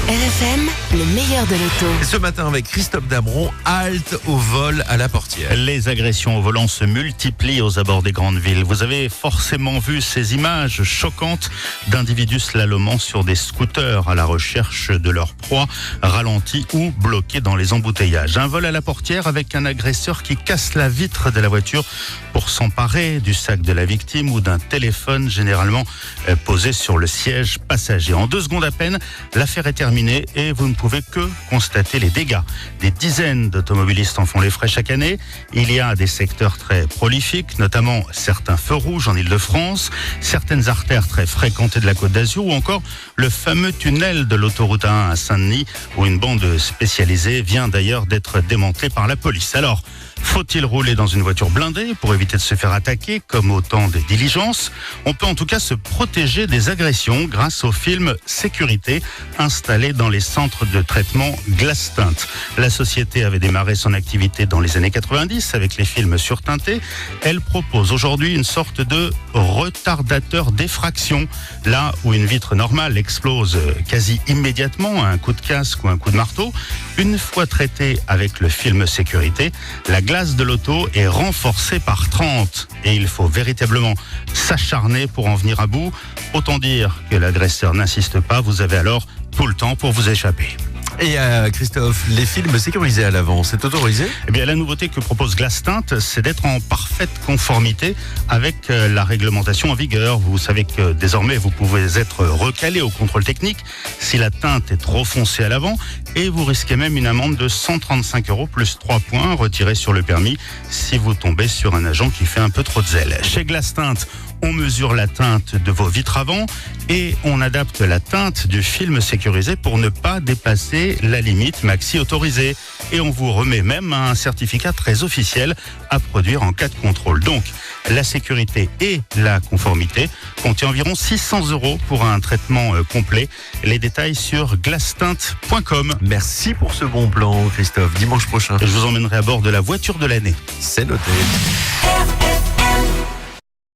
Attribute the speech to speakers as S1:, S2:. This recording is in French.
S1: RFM, le meilleur de l'auto.
S2: Et ce matin avec Christophe Damron, halte au vol à la portière.
S3: Les agressions au volant se multiplient aux abords des grandes villes. Vous avez forcément vu ces images choquantes d'individus slalomant sur des scooters à la recherche de leur proie, ralentis ou bloqués dans les embouteillages. Un vol à la portière avec un agresseur qui casse la vitre de la voiture pour s'emparer du sac de la victime ou d'un téléphone généralement posé sur le siège passager. En 2 secondes à peine, l'affaire est terminée et vous ne pouvez que constater les dégâts. Des dizaines d'automobilistes en font les frais chaque année. Il y a des secteurs très prolifiques, notamment certains feux rouges en Ile-de-France, certaines artères très fréquentées de la Côte d'Azur ou encore le fameux tunnel de l'autoroute A1 à Saint-Denis où une bande spécialisée vient d'ailleurs d'être démantelée par la police. Alors, faut-il rouler dans une voiture blindée pour éviter de se faire attaquer comme au temps des diligences? On peut en tout cas se protéger des agressions grâce au film Sécurité installé dans les centres de traitement Glace Tint. La société avait démarré son activité dans les années 90 avec les films surteintés. Elle propose aujourd'hui une sorte de retardateur d'effraction. Là où une vitre normale explose quasi immédiatement à un coup de casque ou un coup de marteau, une fois traitée avec le film Sécurité, la glace de l'auto est renforcée par 30 et il faut véritablement s'acharner pour en venir à bout. Autant dire que l'agresseur n'insiste pas, vous avez alors tout le temps pour vous échapper.
S2: Et Christophe, les films sécurisés à l'avant, c'est autorisé?
S3: Eh bien, la nouveauté que propose Glace Tint, c'est d'être en parfaite conformité avec la réglementation en vigueur. Vous savez que désormais, vous pouvez être recalé au contrôle technique si la teinte est trop foncée à l'avant et vous risquez même une amende de 135 € plus 3 points retirés sur le permis si vous tombez sur un agent qui fait un peu trop de zèle. Chez Glace Tint, on mesure la teinte de vos vitres avant et on adapte la teinte du film sécurisé pour ne pas dépasser la limite maxi autorisée. Et on vous remet même un certificat très officiel à produire en cas de contrôle. Donc, la sécurité et la conformité comptent environ 600 € pour un traitement complet. Les détails sur glacetint.com.
S2: Merci pour ce bon plan, Christophe. Dimanche prochain.
S3: Je vous emmènerai à bord de la voiture de l'année.
S2: C'est noté.